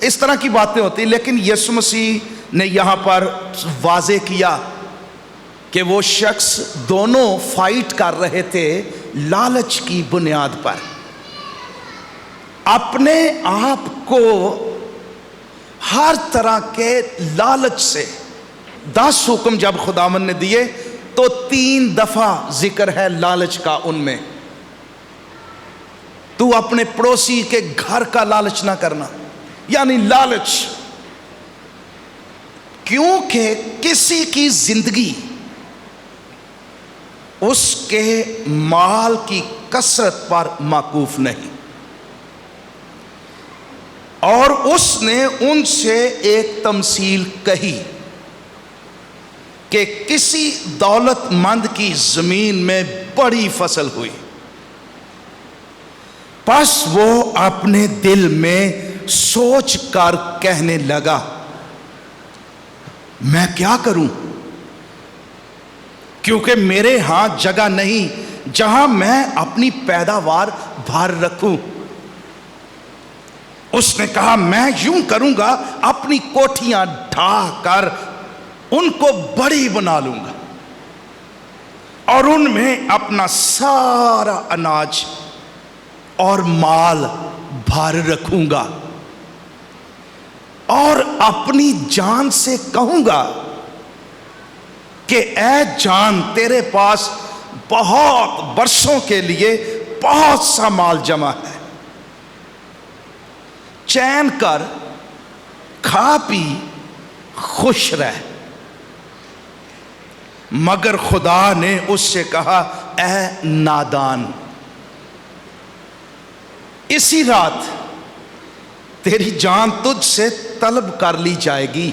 اس طرح کی باتیں ہوتی، لیکن یسوع مسیح نے یہاں پر واضح کیا کہ وہ شخص دونوں فائٹ کر رہے تھے لالچ کی بنیاد پر، اپنے آپ کو ہر طرح کے لالچ سے۔ 10 حکم جب خداوند نے دیے تو 3 دفعہ ذکر ہے لالچ کا ان میں۔ تو اپنے پڑوسی کے گھر کا لالچ نہ کرنا، یعنی لالچ، کیونکہ کسی کی زندگی اس کے مال کی کثرت پر موقوف نہیں۔ اور اس نے ان سے ایک تمثیل کہی کہ کسی دولت مند کی زمین میں بڑی فصل ہوئی، پس وہ اپنے دل میں سوچ کر کہنے لگا، میں کیا کروں، کیونکہ میرے ہاں جگہ نہیں جہاں میں اپنی پیداوار بھر رکھوں۔ اس نے کہا، میں یوں کروں گا، اپنی کوٹھیاں ڈھا کر ان کو بڑی بنا لوں گا اور ان میں اپنا سارا اناج اور مال بھر رکھوں گا، اور اپنی جان سے کہوں گا کہ اے جان، تیرے پاس بہت برسوں کے لیے بہت سا مال جمع ہے، چین کر، کھا پی، خوش رہ۔ مگر خدا نے اس سے کہا، اے نادان، اسی رات تیری جان تجھ سے طلب کر لی جائے گی،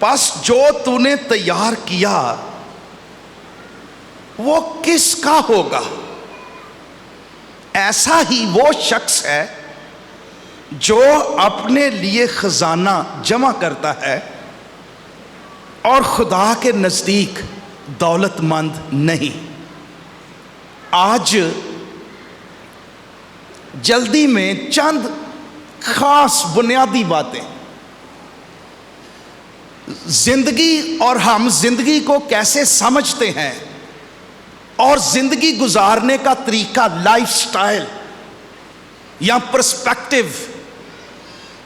پس جو تو نے تیار کیا وہ کس کا ہوگا؟ ایسا ہی وہ شخص ہے جو اپنے لیے خزانہ جمع کرتا ہے اور خدا کے نزدیک دولت مند نہیں۔ آج جلدی میں چند خاص بنیادی باتیں، زندگی اور ہم زندگی کو کیسے سمجھتے ہیں اور زندگی گزارنے کا طریقہ، لائف سٹائل یا پرسپیکٹو،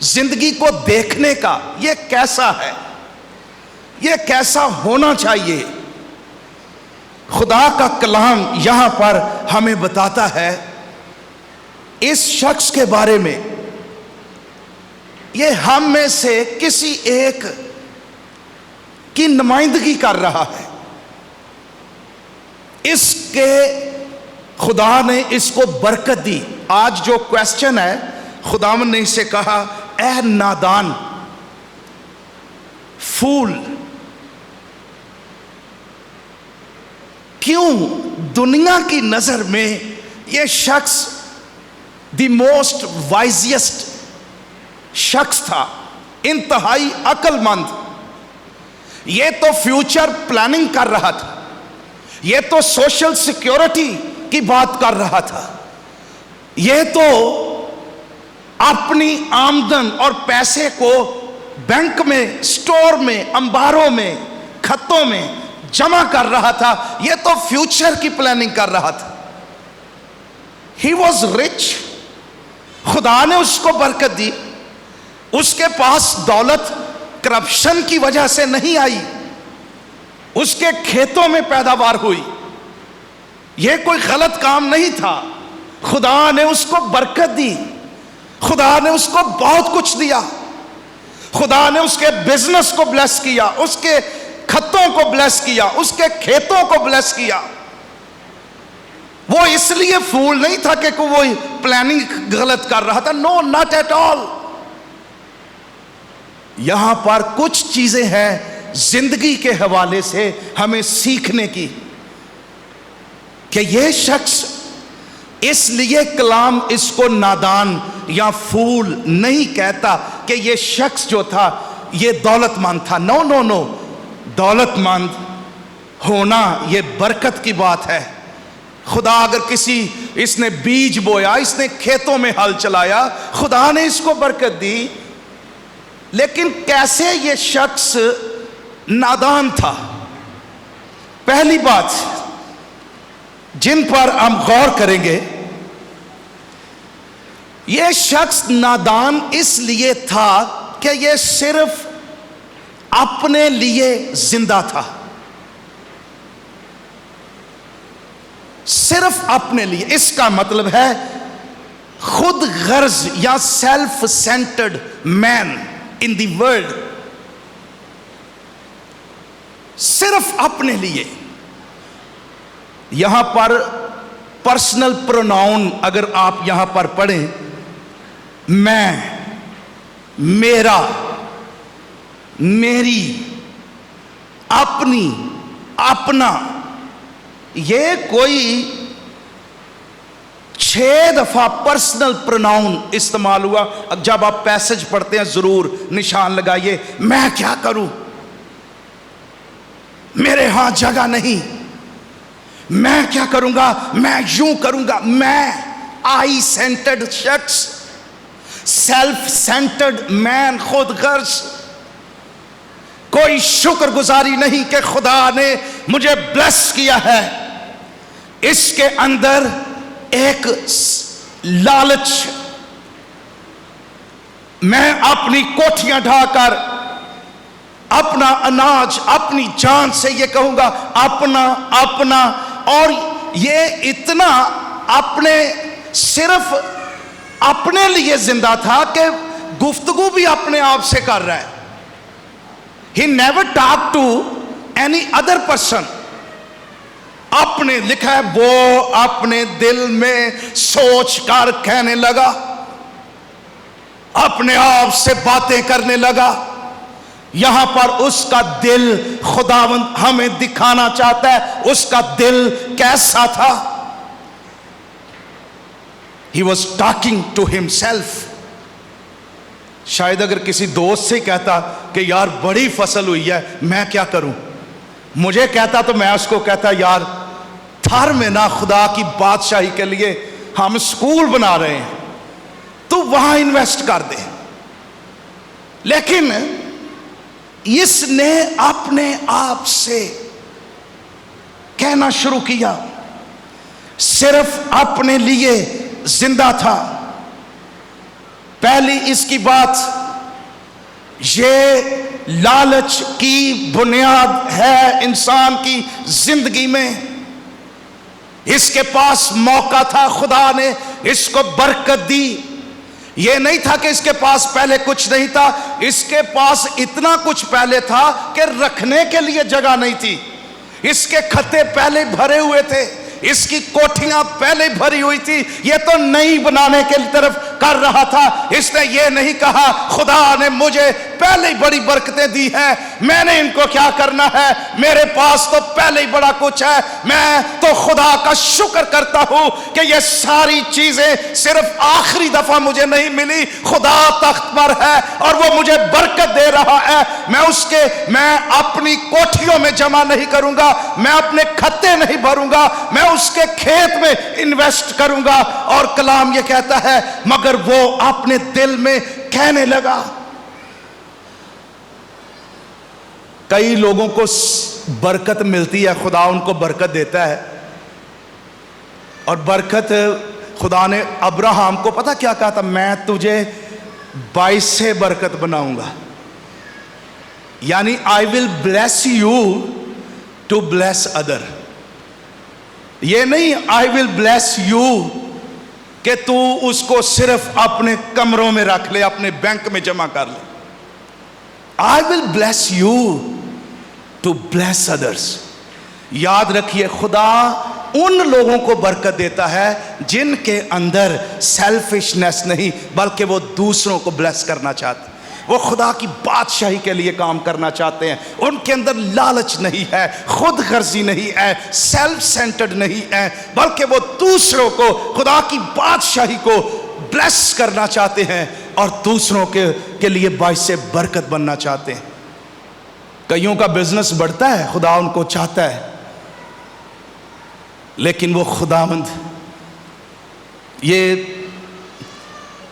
زندگی کو دیکھنے کا یہ کیسا ہے، یہ کیسا ہونا چاہیے۔ خدا کا کلام یہاں پر ہمیں بتاتا ہے اس شخص کے بارے میں، یہ ہم میں سے کسی ایک کی نمائندگی کر رہا ہے۔ اس کے خدا نے اس کو برکت دی۔ آج جو کویسچن ہے، خداوند نے اسے کہا، اے نادان، فول، کیوں دنیا کی نظر میں یہ شخص دی موسٹ وائزیسٹ شخص تھا، انتہائی عقل مند، یہ تو فیوچر پلاننگ کر رہا تھا، یہ تو سوشل سیکیورٹی کی بات کر رہا تھا، یہ تو اپنی آمدن اور پیسے کو بینک میں، سٹور میں، انباروں میں، کھتوں میں جمع کر رہا تھا، یہ تو فیوچر کی پلاننگ کر رہا تھا۔ ہی واز رچ، خدا نے اس کو برکت دی۔ اس کے پاس دولت کرپشن کی وجہ سے نہیں آئی، اس کے کھیتوں میں پیداوار ہوئی، یہ کوئی غلط کام نہیں تھا، خدا نے اس کو برکت دی، خدا نے اس کو بہت کچھ دیا، خدا نے اس کے بزنس کو بلیس کیا، اس کے کھتوں کو بلیس کیا، اس کے کھیتوں کو بلیس کیا۔ وہ اس لیے فول نہیں تھا کہ وہ پلاننگ غلط کر رہا تھا، نو، ناٹ ایٹ آل۔ یہاں پر کچھ چیزیں ہیں زندگی کے حوالے سے ہمیں سیکھنے کی، کہ یہ شخص، اس لیے کلام اس کو نادان یا فول نہیں کہتا کہ یہ شخص جو تھا یہ دولت مند تھا۔ نو نو نو، دولت مند ہونا یہ برکت کی بات ہے، خدا اگر اس نے بیج بویا، اس نے کھیتوں میں ہل چلایا، خدا نے اس کو برکت دی، لیکن کیسے یہ شخص نادان تھا؟ پہلی بات جن پر ہم غور کریں گے، یہ شخص نادان اس لیے تھا کہ یہ صرف اپنے لیے زندہ تھا، صرف اپنے لیے۔ اس کا مطلب ہے خود غرض یا self centred man in the world, صرف اپنے لیے۔ یہاں پر پرسنل پروناؤن اگر آپ یہاں پر پڑھیں، میں، میرا، میری، اپنی، اپنا، یہ کوئی 6 دفعہ پرسنل پروناؤن استعمال ہوا۔ جب آپ پیسج پڑھتے ہیں ضرور نشان لگائیے، میں کیا کروں، میرے ہاں جگہ نہیں، میں کیا کروں گا، میں یوں کروں گا۔ میں، آئی سینٹرڈ شخص، سیلف سینٹرڈ مین، خود غرض، کوئی شکر گزاری نہیں کہ خدا نے مجھے بلیس کیا ہے۔ اس کے اندر ایک لالچ، میں اپنی کوٹھیاں ڈھا کر اپنا اناج اپنی جان سے یہ کہوں گا اپنا اپنا، اور یہ اتنا اپنے صرف اپنے لیے زندہ تھا کہ گفتگو بھی اپنے آپ سے کر رہا ہے۔ He never talked to any other person. اپنے لکھا ہے وہ اپنے دل میں سوچ کر کہنے لگا، اپنے آپ سے باتیں کرنے لگا۔ یہاں پر اس کا دل خداوند ہمیں دکھانا چاہتا ہے اس کا دل کیسا تھا۔ He was talking to himself. شاید اگر کسی دوست سے کہتا کہ یار بڑی فصل ہوئی ہے میں کیا کروں، مجھے کہتا تو میں اس کو کہتا یار تھر میں نا خدا کی بادشاہی کے لیے ہم سکول بنا رہے ہیں تو وہاں انویسٹ کر دے۔ لیکن اس نے اپنے آپ سے کہنا شروع کیا، صرف اپنے لیے زندہ تھا۔ پہلی اس کی بات، یہ لالچ کی بنیاد ہے انسان کی زندگی میں۔ اس کے پاس موقع تھا، خدا نے اس کو برکت دی۔ یہ نہیں تھا کہ اس کے پاس پہلے کچھ نہیں تھا، اس کے پاس اتنا کچھ پہلے تھا کہ رکھنے کے لیے جگہ نہیں تھی۔ اس کے کھتے پہلے بھرے ہوئے تھے، اس کی کوٹھیاں پہلے بھری ہوئی تھی، یہ تو نئی بنانے کے طرف کر رہا تھا۔ اس نے یہ نہیں کہا خدا نے مجھے پہلے ہی بڑی برکتیں دی ہیں، میں نے ان کو کیا کرنا ہے، میرے پاس تو پہلے ہی بڑا کچھ ہے، میں تو خدا کا شکر کرتا ہوں کہ یہ ساری چیزیں صرف آخری دفعہ مجھے نہیں ملی، خدا تخت پر ہے اور وہ مجھے برکت دے رہا ہے۔ میں اپنی کوٹھیوں میں جمع نہیں کروں گا، میں اپنے کھتے نہیں بھروں گا، میں اس کے کھیت میں انویسٹ کروں گا۔ اور کلام یہ کہتا ہے مگر وہ اپنے دل میں کہنے لگا۔ کئی لوگوں کو برکت ملتی ہے، خدا ان کو برکت دیتا ہے، اور برکت خدا نے ابراہم کو پتہ کیا کہا تھا، میں تجھے باعث برکت بناؤں گا، یعنی I will bless you to bless other۔ یہ نہیں I will bless you کہ تو اس کو صرف اپنے کمروں میں رکھ لے، اپنے بینک میں جمع کر لے۔ I will bless you to bless others۔ یاد رکھیے خدا ان لوگوں کو برکت دیتا ہے جن کے اندر سیلفشنس نہیں بلکہ وہ دوسروں کو بلیس کرنا چاہتے ہیں، وہ خدا کی بادشاہی کے لیے کام کرنا چاہتے ہیں، ان کے اندر لالچ نہیں ہے، خود غرضی نہیں ہے، سیلف سینٹرڈ نہیں ہے، بلکہ وہ دوسروں کو خدا کی بادشاہی کو بلیس کرنا چاہتے ہیں اور دوسروں کے لیے باعث برکت بننا چاہتے ہیں۔ کئیوں کا بزنس بڑھتا ہے، خدا ان کو چاہتا ہے لیکن وہ خداوند، یہ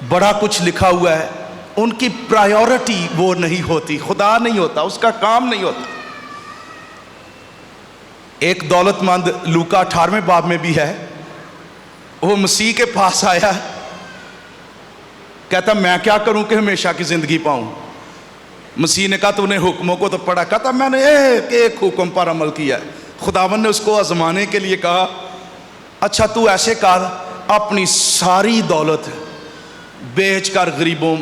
بڑا کچھ لکھا ہوا ہے، ان کی پرائیورٹی وہ نہیں ہوتی، خدا نہیں ہوتا، اس کا کام نہیں ہوتا۔ ایک دولت مند لوکا 18ویں باب میں بھی ہے، وہ مسیح کے پاس آیا، کہتا میں کیا کروں کہ ہمیشہ کی زندگی پاؤں؟ مسیح نے کہا تو نے حکموں کو تو پڑھا؟ کہتا میں نے ایک حکم پر عمل کیا ہے۔ خداوند نے اس کو آزمانے کے لیے کہا اچھا تو ایسے کر، اپنی ساری دولت بیچ کر غریبوں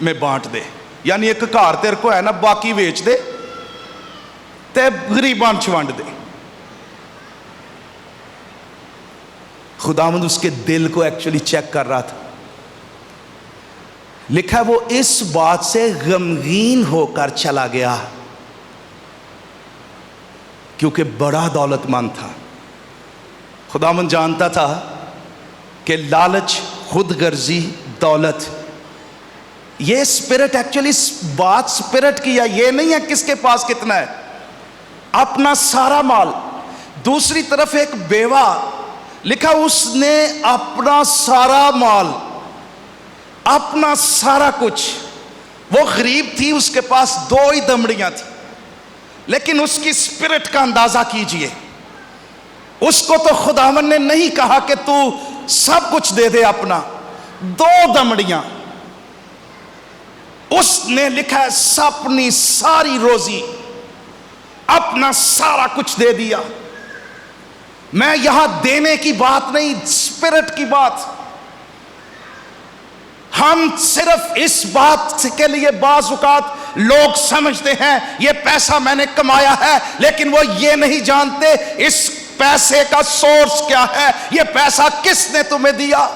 میں بانٹ دے، یعنی ایک گھر تیرے کو ہے نا، باقی بیچ دے تے غریباں چ ونڈ دے۔ خداوند اس کے دل کو ایکچولی چیک کر رہا تھا۔ لکھا ہے وہ اس بات سے غمگین ہو کر چلا گیا کیونکہ بڑا دولت مند تھا۔ خداوند جانتا تھا کہ لالچ، خود غرضی، دولت، یہ سپرٹ ایکچولی بات سپرٹ کی ہے، یہ نہیں ہے کس کے پاس کتنا ہے، اپنا سارا مال۔ دوسری طرف ایک بیوہ، لکھا اس نے اپنا سارا مال، اپنا سارا کچھ، وہ غریب تھی، اس کے پاس 2 ہی دمڑیاں تھیں، لیکن اس کی سپرٹ کا اندازہ کیجئے۔ اس کو تو خداوند نے نہیں کہا کہ تو سب کچھ دے دے اپنا، 2 دمڑیاں، اس نے لکھا ہے اپنی ساری روزی، اپنا سارا کچھ دے دیا۔ میں یہاں دینے کی بات نہیں، سپرٹ کی بات۔ ہم صرف اس بات کے لیے بعض اوقات لوگ سمجھتے ہیں یہ پیسہ میں نے کمایا ہے، لیکن وہ یہ نہیں جانتے اس پیسے کا سورس کیا ہے، یہ پیسہ کس نے تمہیں دیا،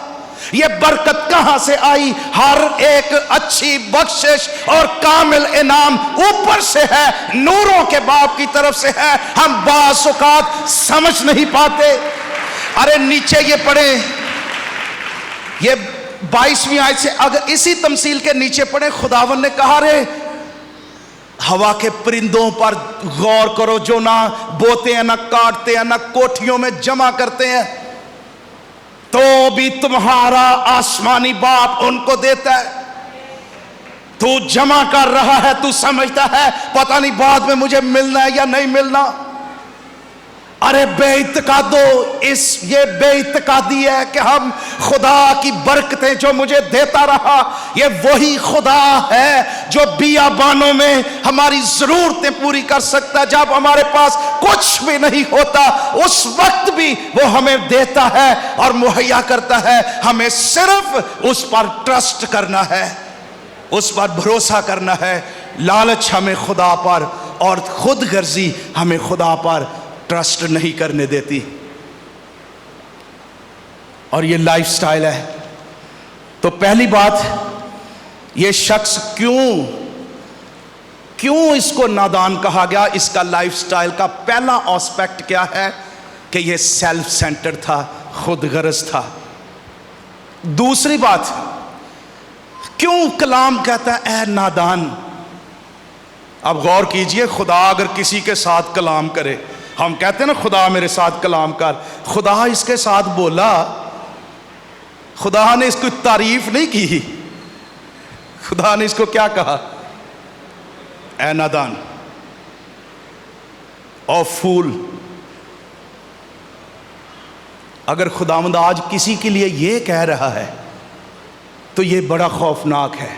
یہ برکت کہاں سے آئی۔ ہر ایک اچھی بخشش اور کامل انعام اوپر سے ہے، نوروں کے باپ کی طرف سے ہے، ہم بعض اوقات سمجھ نہیں پاتے۔ ارے نیچے یہ پڑھیں، یہ 22ویں آیت سے اگر اسی تمثیل کے نیچے پڑھیں، خداوند نے کہا رے ہوا کے پرندوں پر غور کرو جو نہ بوتے ہیں، نہ کاٹتے ہیں، نہ کوٹھیوں میں جمع کرتے ہیں، تو بھی تمہارا آسمانی باپ ان کو دیتا ہے۔ تو جمع کر رہا ہے، تو سمجھتا ہے پتہ نہیں بعد میں مجھے ملنا ہے یا نہیں ملنا۔ ارے بے اعتقادو، یہ بے اعتقادی ہے کہ ہم خدا کی برکتیں جو مجھے دیتا رہا، یہ وہی خدا ہے جو بیابانوں میں ہماری ضرورتیں پوری کر سکتا ہے۔ جب ہمارے پاس کچھ بھی نہیں ہوتا اس وقت بھی وہ ہمیں دیتا ہے اور مہیا کرتا ہے، ہمیں صرف اس پر ٹرسٹ کرنا ہے، اس پر بھروسہ کرنا ہے۔ لالچ ہمیں خدا پر اور خود غرضی ہمیں خدا پر ٹرسٹ نہیں کرنے دیتی، اور یہ لائف سٹائل ہے۔ تو پہلی بات، یہ شخص کیوں اس کو نادان کہا گیا، اس کا لائف سٹائل کا پہلا آسپیکٹ کیا ہے کہ یہ سیلف سینٹر تھا، خود غرض تھا۔ دوسری بات، کیوں کلام کہتا ہے اے نادان؟ اب غور کیجئے، خدا اگر کسی کے ساتھ کلام کرے، ہم کہتے ہیں نا خدا میرے ساتھ کلام کر، خدا اس کے ساتھ بولا، خدا نے اس کو تعریف نہیں کی، خدا نے اس کو کیا کہا؟ اے نادان، او فول۔ اگر خداوند آج کسی کے لیے یہ کہہ رہا ہے تو یہ بڑا خوفناک ہے۔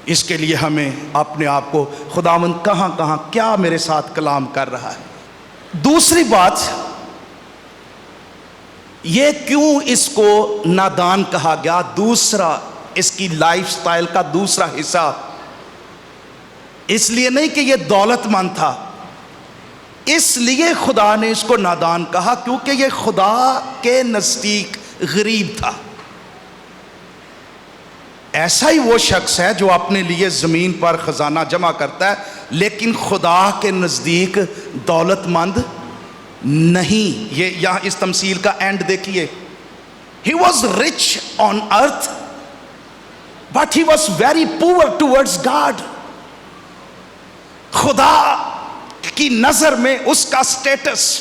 اس کے لیے ہمیں اپنے آپ کو، خداوند کہاں کہاں کیا میرے ساتھ کلام کر رہا ہے۔ دوسری بات، یہ کیوں اس کو نادان کہا گیا، دوسرا اس کی لائف سٹائل کا دوسرا حصہ، اس لیے نہیں کہ یہ دولت مند تھا، اس لیے خدا نے اس کو نادان کہا کیونکہ یہ خدا کے نزدیک غریب تھا۔ ایسا ہی وہ شخص ہے جو اپنے لیے زمین پر خزانہ جمع کرتا ہے لیکن خدا کے نزدیک دولت مند نہیں۔ یہ یہاں اس تمثیل کا اینڈ دیکھیے، he was rich on earth but he was very poor towards God۔ خدا کی نظر میں اس کا status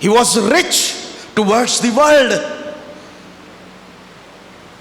He was rich towards the world।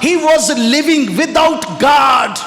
He was living without God।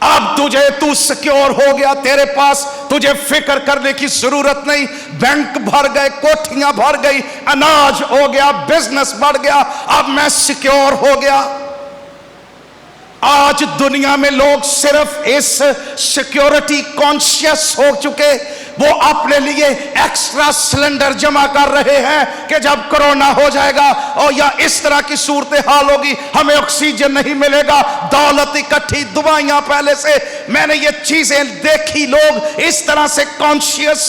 اب تو سیکیور ہو گیا, تیرے پاس تجھے فکر کرنے کی ضرورت نہیں. بینک بھر گئے, کوٹھیاں بھر گئی, اناج ہو گیا, بزنس بڑھ گیا, اب میں سیکیور ہو گیا. آج دنیا میں لوگ صرف اس سیکیورٹی کانشیس ہو چکے, وہ اپنے لیے ایکسٹرا سلنڈر جمع کر رہے ہیں کہ جب کرونا ہو جائے گا اور یا اس طرح کی صورتحال ہوگی ہمیں آکسیجن نہیں ملے گا, دولت اکٹھی, دوائیاں پہلے سے. میں نے یہ چیزیں دیکھی, لوگ اس طرح سے کانشیس,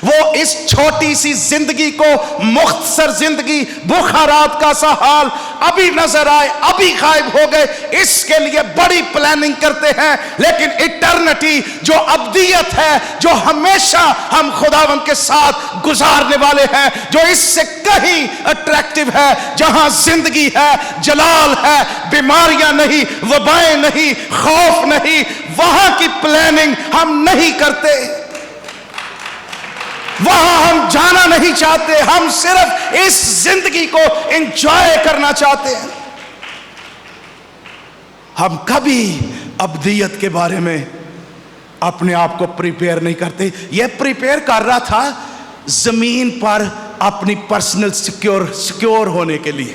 وہ اس چھوٹی سی زندگی کو, مختصر زندگی, بخارات کا سا حال, ابھی نظر آئے ابھی غائب ہو گئے, اس کے لیے بڑی پلاننگ کرتے ہیں. لیکن ایٹرنٹی جو ابدیت ہے, جو ہمیشہ ہم خداوند کے ساتھ گزارنے والے ہیں, جو اس سے کہیں اٹریکٹیو ہے, جہاں زندگی ہے, جلال ہے, بیماریاں نہیں, وبائیں نہیں, خوف نہیں, وہاں کی پلاننگ ہم نہیں کرتے, وہاں ہم جانا نہیں چاہتے. ہم صرف اس زندگی کو انجوائے کرنا چاہتے ہیں. ہم کبھی ابدیت کے بارے میں اپنے آپ کو پریپیئر نہیں کرتے. یہ پریپیئر کر رہا تھا زمین پر اپنی پرسنل سیکیور ہونے کے لیے,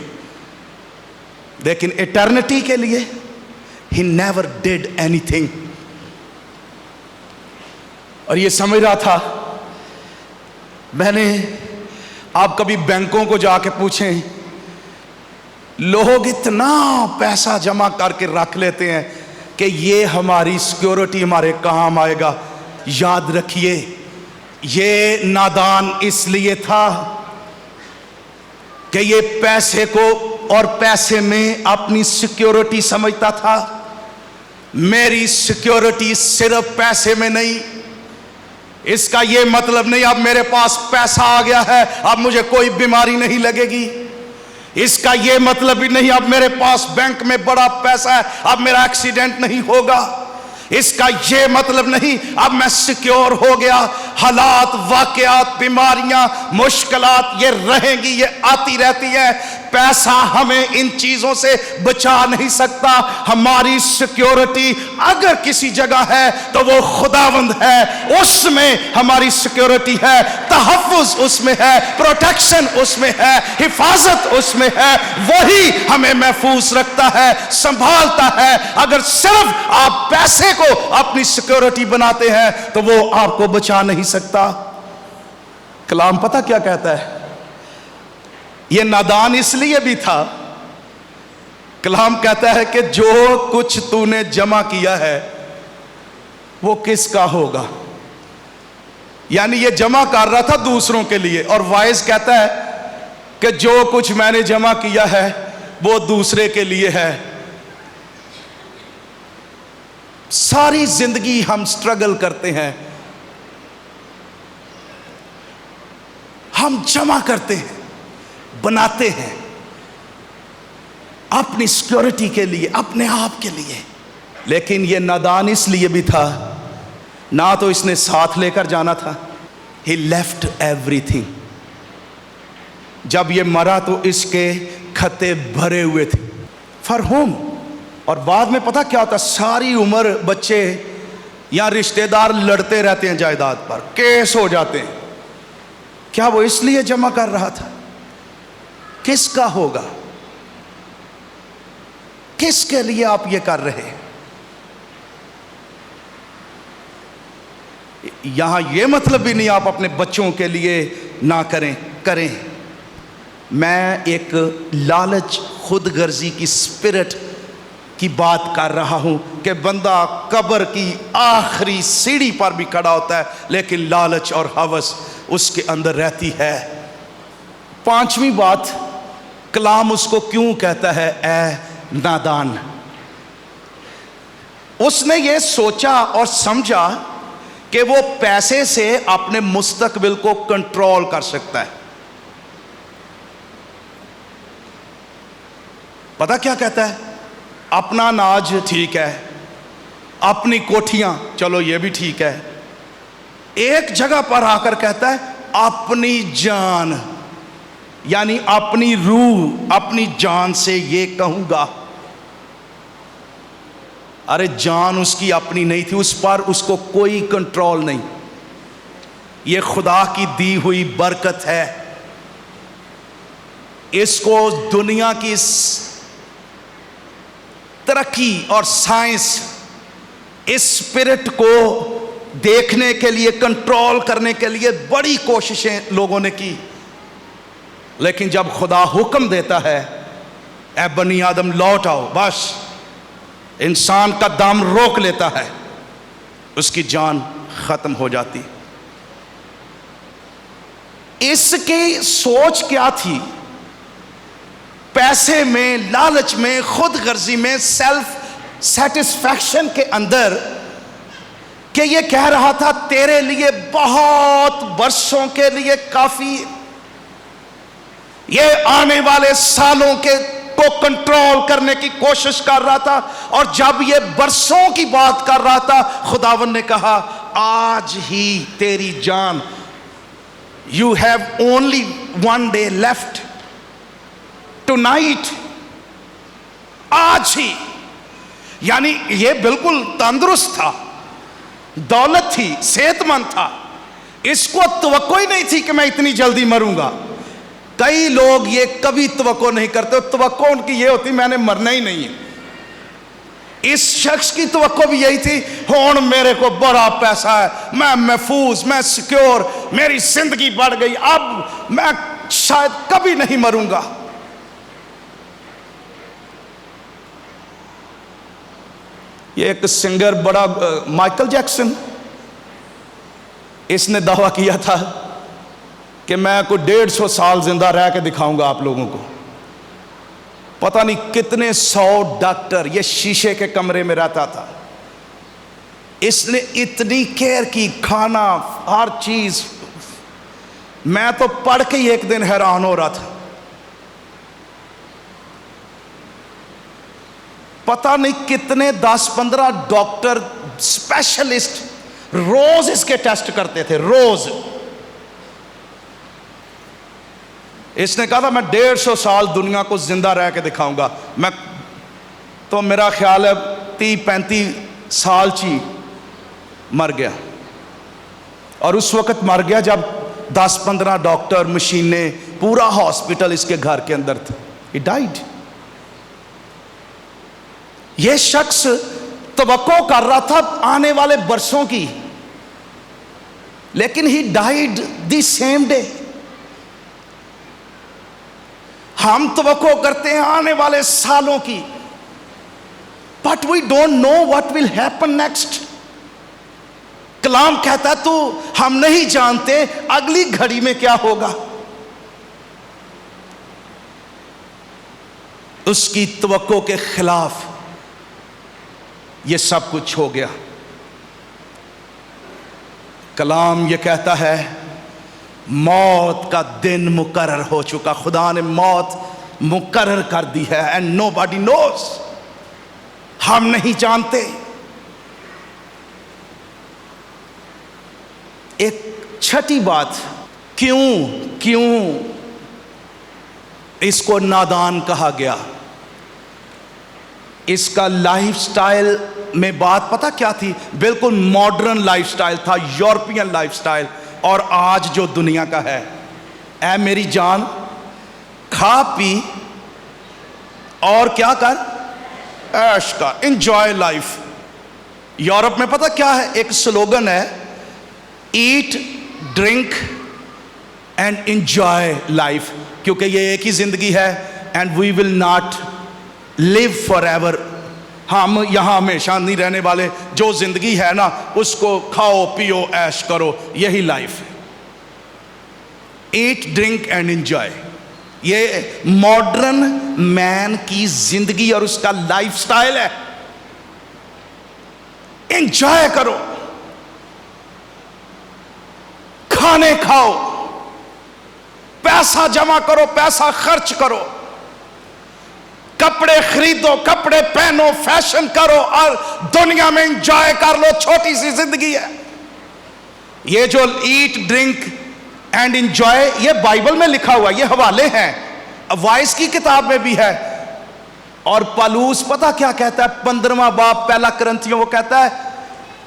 لیکن ایٹرنٹی کے لیے he never did anything. اور یہ سمجھ رہا تھا, میں نے, آپ کبھی بینکوں کو جا کے پوچھیں, لوگ اتنا پیسہ جمع کر کے رکھ لیتے ہیں کہ یہ ہماری سیکیورٹی ہمارے کام آئے گا. یاد رکھیے, یہ نادان اس لیے تھا کہ یہ پیسے کو اور پیسے میں اپنی سیکیورٹی سمجھتا تھا. میری سیکیورٹی صرف پیسے میں نہیں. اس کا یہ مطلب نہیں اب میرے پاس پیسہ آ گیا ہے اب مجھے کوئی بیماری نہیں لگے گی. اس کا یہ مطلب بھی نہیں اب میرے پاس بینک میں بڑا پیسہ ہے اب میرا ایکسیڈنٹ نہیں ہوگا. اس کا یہ مطلب نہیں اب میں سیکیور ہو گیا, حالات, واقعات, بیماریاں, مشکلات یہ رہیں گی, یہ آتی رہتی ہیں. پیسہ ہمیں ان چیزوں سے بچا نہیں سکتا. ہماری سیکیورٹی اگر کسی جگہ ہے تو وہ خداوند ہے, اس میں ہماری سیکیورٹی ہے, تحفظ اس میں ہے, پروٹیکشن اس میں ہے, حفاظت اس میں ہے. وہی ہمیں محفوظ رکھتا ہے, سنبھالتا ہے. اگر صرف آپ پیسے کو اپنی سیکیورٹی بناتے ہیں تو وہ آپ کو بچا نہیں سکتا. کلام پتہ کیا کہتا ہے؟ یہ نادان اس لیے بھی تھا. کلام کہتا ہے کہ جو کچھ تو نے جمع کیا ہے وہ کس کا ہوگا. یعنی یہ جمع کر رہا تھا دوسروں کے لیے, اور وائز کہتا ہے کہ جو کچھ میں نے جمع کیا ہے وہ دوسرے کے لیے ہے. ساری زندگی ہم سٹرگل کرتے ہیں, ہم جمع کرتے ہیں, بناتے ہیں اپنی سیکیورٹی کے لیے, اپنے آپ کے لیے. لیکن یہ نادان اس لیے بھی تھا, نہ تو اس نے ساتھ لے کر جانا تھا. He left everything. جب یہ مرا تو اس کے کھتے بھرے ہوئے تھے. For whom? اور بعد میں پتہ کیا ہوتا, ساری عمر بچے یا رشتہ دار لڑتے رہتے ہیں جائیداد پر, کیس ہو جاتے ہیں. کیا وہ اس لیے جمع کر رہا تھا؟ کس کا ہوگا؟ کس کے لیے آپ یہ کر رہے ہیں؟ یہاں یہ مطلب بھی نہیں آپ اپنے بچوں کے لیے نہ کریں. میں ایک لالچ, خود غرضی کی سپرٹ کی بات کر رہا ہوں کہ بندہ قبر کی آخری سیڑھی پر بھی کھڑا ہوتا ہے لیکن لالچ اور ہوس اس کے اندر رہتی ہے. پانچویں بات, کلام اس کو کیوں کہتا ہے اے نادان. اس نے یہ سوچا اور سمجھا کہ وہ پیسے سے اپنے مستقبل کو کنٹرول کر سکتا ہے. پتہ کیا کہتا ہے؟ اپنا اناج ٹھیک ہے, اپنی کوٹھیاں چلو یہ بھی ٹھیک ہے. ایک جگہ پر آ کر کہتا ہے اپنی جان, یعنی اپنی روح, اپنی جان سے یہ کہوں گا. ارے جان اس کی اپنی نہیں تھی، اس پر اس کو کوئی کنٹرول نہیں. یہ خدا کی دی ہوئی برکت ہے. اس کو دنیا کی ترقی اور سائنس اس اسپرٹ کو دیکھنے کے لیے، کنٹرول کرنے کے لیے بڑی کوششیں لوگوں نے کی، لیکن جب خدا حکم دیتا ہے اے بنی آدم لوٹ آؤ، بس انسان کا دم روک لیتا ہے، اس کی جان ختم ہو جاتی. اس کی سوچ کیا تھی؟ پیسے میں، لالچ میں، خود غرضی میں، سیلف سیٹسفیکشن کے اندر، کہ یہ کہہ رہا تھا تیرے لیے بہت برسوں کے لیے کافی، یہ آنے والے سالوں کے کو کنٹرول کرنے کی کوشش کر رہا تھا. اور جب یہ برسوں کی بات کر رہا تھا، خداوند نے کہا آج ہی تیری جان، you have only one day left, tonight، آج ہی. یعنی یہ بالکل تندرست تھا، دولت تھی، صحت مند تھا، اس کو توقع ہی نہیں تھی کہ میں اتنی جلدی مروں گا. کئی لوگ یہ کبھی توقع نہیں کرتے، توقع ان کی یہ ہوتی میں نے مرنا ہی نہیں ہے. اس شخص کی توقع بھی یہی تھی، ہون میرے کو بڑا پیسہ ہے، میں محفوظ، میں سیکیور، میری زندگی بڑھ گئی، اب میں شاید کبھی نہیں مروں گا. یہ ایک سنگر بڑا مائیکل جیکسن، اس نے دعویٰ کیا تھا کہ میں کوئی 150 سال زندہ رہ کے دکھاؤں گا آپ لوگوں کو. پتہ نہیں کتنے 100 ڈاکٹر، یہ شیشے کے کمرے میں رہتا تھا. اس نے اتنی کیئر کی، کھانا، ہر چیز. میں تو پڑھ کے ہی ایک دن حیران ہو رہا تھا. پتہ نہیں کتنے 10-15 ڈاکٹر اسپیشلسٹ روز اس کے ٹیسٹ کرتے تھے، روز. اس نے کہا تھا میں 150 سال دنیا کو زندہ رہ کے دکھاؤں گا. میں تو میرا خیال ہے 30-35 سال چی مر گیا. اور اس وقت مر گیا جب 10-15 ڈاکٹر، مشینیں، پورا ہاسپٹل اس کے گھر کے اندر تھا. He died. یہ شخص توقع کر رہا تھا آنے والے برسوں کی، لیکن he died the same day. ہم توقع کرتے ہیں آنے والے سالوں کی، but we don't know what will happen next. کلام کہتا ہے تو ہم نہیں جانتے اگلی گھڑی میں کیا ہوگا. اس کی توقع کے خلاف یہ سب کچھ ہو گیا. کلام یہ کہتا ہے موت کا دن مقرر ہو چکا. خدا نے موت مقرر کر دی ہے. and nobody knows. ہم نہیں جانتے. ایک چھٹی بات، کیوں اس کو نادان کہا گیا؟ اس کا لائف سٹائل میں بات پتہ کیا تھی؟ بالکل ماڈرن لائف سٹائل تھا، یورپین لائف سٹائل. اور آج جو دنیا کا ہے، اے میری جان کھا پی اور کیا کر، عیش کر، انجوائے لائف. یورپ میں پتہ کیا ہے؟ ایک سلوگن ہے، eat drink and enjoy life. کیونکہ یہ ایک ہی زندگی ہے and we will not live forever. ہم یہاں ہمیشہ نہیں رہنے والے. جو زندگی ہے نا اس کو کھاؤ پیو عیش کرو، یہی لائف ہے. ایٹ ڈرنک اینڈ انجوائے، یہ ماڈرن مین کی زندگی اور اس کا لائف سٹائل ہے. انجوائے کرو، کھانے کھاؤ، پیسہ جمع کرو، پیسہ خرچ کرو، کپڑے خریدو، کپڑے پہنو، فیشن کرو اور دنیا میں انجوائے کر لو. چھوٹی سی زندگی ہے. یہ جو ایٹ ڈرنک اینڈ انجوائے، یہ بائبل میں لکھا ہوا، یہ حوالے ہیں، وائس کی کتاب میں بھی ہے. اور پالوس پتہ کیا کہتا ہے 15واں باب پہلا کرنتھیوں، وہ کہتا ہے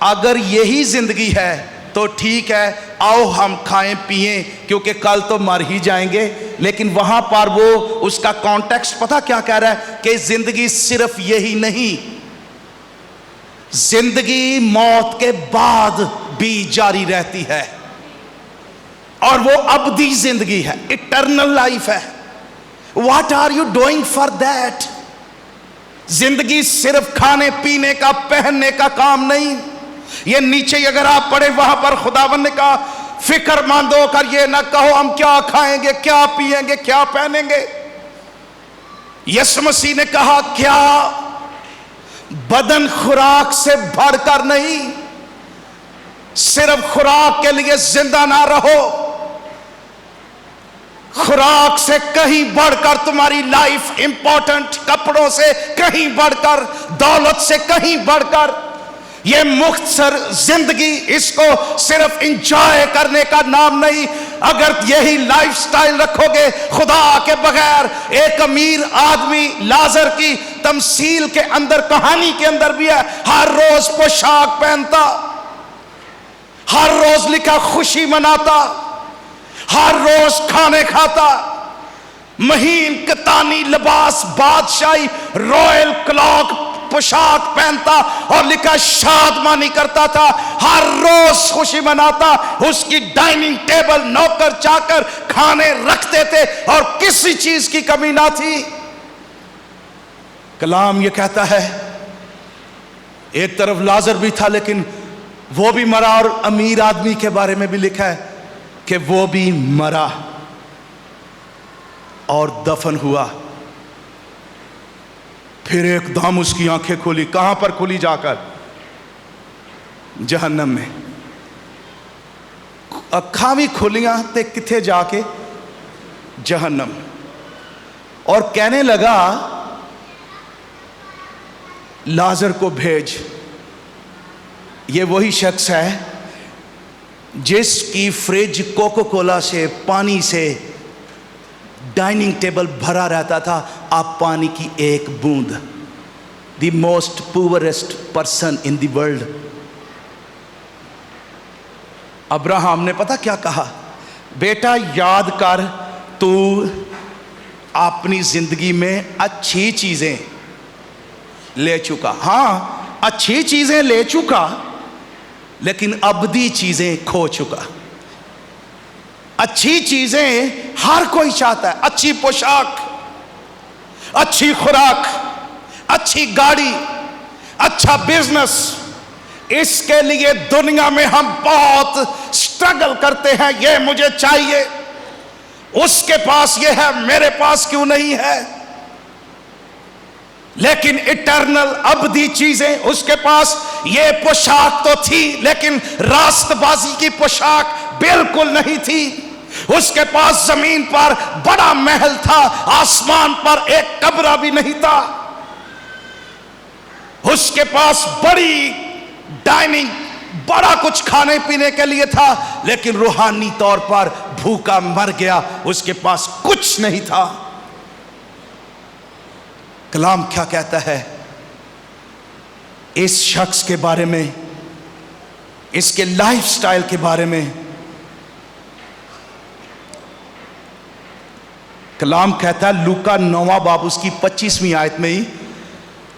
اگر یہی زندگی ہے تو ٹھیک ہے، آؤ ہم کھائیں پئیں کیونکہ کل تو مر ہی جائیں گے. لیکن وہاں پر وہ اس کا کانٹیکسٹ پتہ کیا کہہ رہا ہے کہ زندگی صرف یہی نہیں، زندگی موت کے بعد بھی جاری رہتی ہے، اور وہ ابدی زندگی ہے، اٹرنل لائف ہے. What are you doing for that? زندگی صرف کھانے پینے کا پہننے کا کام نہیں. یہ نیچے اگر آپ پڑھیں وہاں پر خداوند نے کہا فکر مند ہو کر یہ نہ کہو ہم کیا کھائیں گے، کیا پیئیں گے، کیا پہنیں گے. یسوع مسیح نے کہا کیا بدن خوراک سے بڑھ کر نہیں؟ صرف خوراک کے لیے زندہ نہ رہو، خوراک سے کہیں بڑھ کر تمہاری لائف امپورٹنٹ، کپڑوں سے کہیں بڑھ کر، دولت سے کہیں بڑھ کر. یہ مختصر زندگی اس کو صرف انجوائے کرنے کا نام نہیں. اگر یہی لائف سٹائل رکھو گے خدا کے بغیر، ایک امیر آدمی لازر کی تمثیل کے اندر، کہانی کے اندر بھی ہے، ہر روز پوشاک پہنتا، ہر روز لکھا خوشی مناتا، ہر روز کھانے کھاتا، مہین کتانی لباس، بادشاہی رویل کلاک پوشاک پہنتا، اور لکھا شادمانی کرتا تھا، ہر روز خوشی مناتا. اس کی ڈائننگ ٹیبل نوکر چاکر کھانے رکھتے تھے اور کسی چیز کی کمی نہ تھی. کلام یہ کہتا ہے ایک طرف لازر بھی تھا لیکن وہ بھی مرا، اور امیر آدمی کے بارے میں بھی لکھا ہے کہ وہ بھی مرا اور دفن ہوا. پھر ایک دم اس کی آنکھیں کھلی. کہاں پر کھلی؟ جا کر جہنم میں. اکھاں بھی کھلیاں تے کتھے جا کے؟ جہنم. اور کہنے لگا لازر کو بھیج. یہ وہی شخص ہے جس کی فریج کوکو کولا سے، پانی سے ڈائننگ ٹیبل بھرا رہتا تھا. آپ پانی کی ایک بوند. The most poorest person in the world. Abraham نے پتہ کیا کہا؟ بیٹا یاد کر تو اپنی زندگی میں اچھی چیزیں لے چکا. ہاں اچھی چیزیں لے چکا لیکن ابدی چیزیں کھو چکا. اچھی چیزیں ہر کوئی چاہتا ہے، اچھی پوشاک، اچھی خوراک، اچھی گاڑی، اچھا بزنس. اس کے لیے دنیا میں ہم بہت سٹرگل کرتے ہیں، یہ مجھے چاہیے، اس کے پاس یہ ہے، میرے پاس کیوں نہیں ہے؟ لیکن اٹرنل ابدی چیزیں اس کے پاس. یہ پوشاک تو تھی لیکن راست بازی کی پوشاک بالکل نہیں تھی. اس کے پاس زمین پر بڑا محل تھا، آسمان پر ایک کمرہ بھی نہیں تھا. اس کے پاس بڑی ڈائننگ، بڑا کچھ کھانے پینے کے لیے تھا لیکن روحانی طور پر بھوکا مر گیا. اس کے پاس کچھ نہیں تھا. کلام کیا کہتا ہے اس شخص کے بارے میں، اس کے لائف سٹائل کے بارے میں؟ کلام کہتا ہے لوکا 9واں باب اس کی 25ویں آیت میں ہی،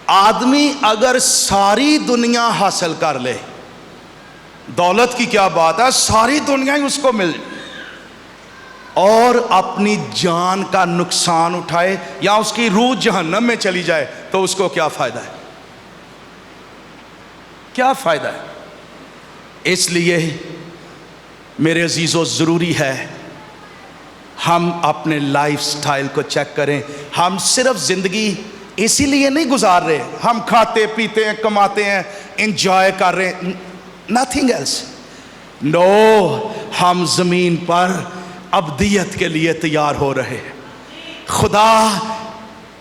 آدمی اگر ساری دنیا حاصل کر لے، دولت کی کیا بات ہے، ساری دنیا ہی اس کو مل جائے، اور اپنی جان کا نقصان اٹھائے یا اس کی روح جہنم میں چلی جائے تو اس کو کیا فائدہ ہے؟ کیا فائدہ ہے؟ اس لیے میرے عزیزو ضروری ہے ہم اپنے لائف سٹائل کو چیک کریں. ہم صرف زندگی اسی لیے نہیں گزار رہے، ہم کھاتے پیتے ہیں، کماتے ہیں، انجوائے کر رہے ہیں، نتھنگ ایلس. نو، ہم زمین پر ابدیت کے لیے تیار ہو رہے ہیں. خدا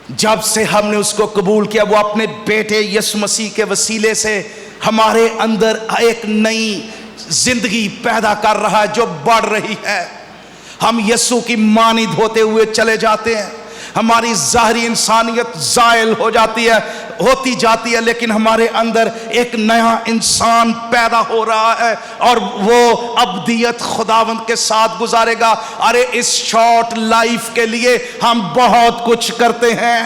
جب سے ہم نے اس کو قبول کیا، وہ اپنے بیٹے یسوع مسیح کے وسیلے سے ہمارے اندر ایک نئی زندگی پیدا کر رہا ہے جو بڑھ رہی ہے. ہم یسوع کی مانند ہوتے ہوئے چلے جاتے ہیں. ہماری ظاہری انسانیت زائل ہوتی جاتی ہے، لیکن ہمارے اندر ایک نیا انسان پیدا ہو رہا ہے اور وہ ابدیت خداوند کے ساتھ گزارے گا۔ ارے اس شارٹ لائف کے لیے ہم بہت کچھ کرتے ہیں،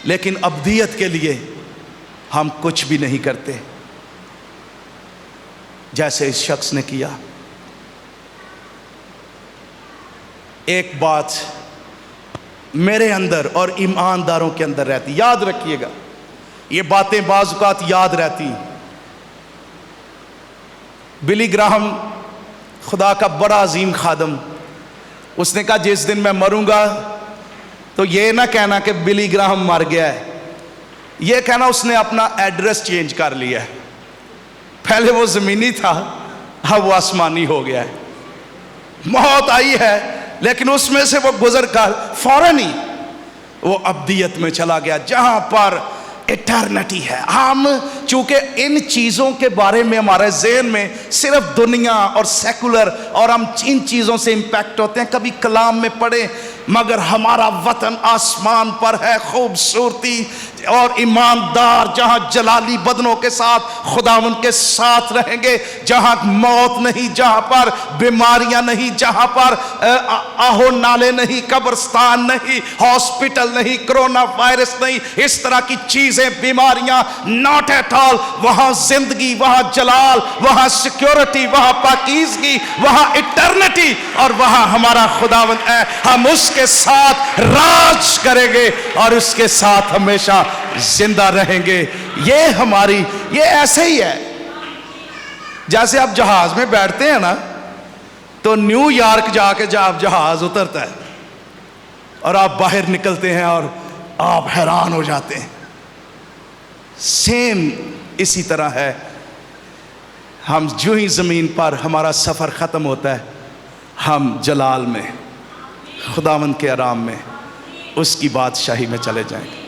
لیکن ابدیت کے لیے ہم کچھ بھی نہیں کرتے، جیسے اس شخص نے کیا۔ ایک بات میرے اندر اور ایمانداروں کے اندر رہتی، یاد رکھیے گا، یہ باتیں بعض اوقات یاد رہتی۔ بلی گراہم خدا کا بڑا عظیم خادم، اس نے کہا جس دن میں مروں گا تو یہ نہ کہنا کہ بلی گراہم مر گیا ہے، یہ کہنا اس نے اپنا ایڈریس چینج کر لیا ہے، پہلے وہ زمینی تھا اب وہ آسمانی ہو گیا ہے۔ موت آئی ہے لیکن اس میں سے وہ گزر کر فوراً ہی وہ ابدیت میں چلا گیا، جہاں پر ایٹرنٹی ہے۔ ہم چونکہ ان چیزوں کے بارے میں ہمارے ذہن میں صرف دنیا اور سیکولر اور ہم ان چیزوں سے امپیکٹ ہوتے ہیں، کبھی کلام میں پڑھیں، مگر ہمارا وطن آسمان پر ہے، خوبصورتی اور ایماندار، جہاں جلالی بدنوں کے ساتھ خداوند کے ساتھ رہیں گے، جہاں موت نہیں، جہاں پر بیماریاں نہیں، جہاں پر آہو نالے نہیں، قبرستان نہیں، ہاسپٹل نہیں، کرونا وائرس نہیں، اس طرح کی چیزیں، بیماریاں، ناٹ ایٹ آل۔ وہاں زندگی، وہاں جلال، وہاں سیکیورٹی، وہاں پاکیزگی، وہاں ایٹرنٹی، اور وہاں ہمارا خداوند ہے۔ ہم اس کے ساتھ راج کریں گے اور اس کے ساتھ ہمیشہ زندہ رہیں گے۔ یہ ایسے ہی ہے جیسے آپ جہاز میں بیٹھتے ہیں نا، تو نیو یارک جا کے جب جہاز اترتا ہے اور آپ باہر نکلتے ہیں اور آپ حیران ہو جاتے ہیں، سیم اسی طرح ہے۔ ہم جو ہی زمین پر ہمارا سفر ختم ہوتا ہے، ہم جلال میں، خداوند کے آرام میں، اس کی بادشاہی میں چلے جائیں گے۔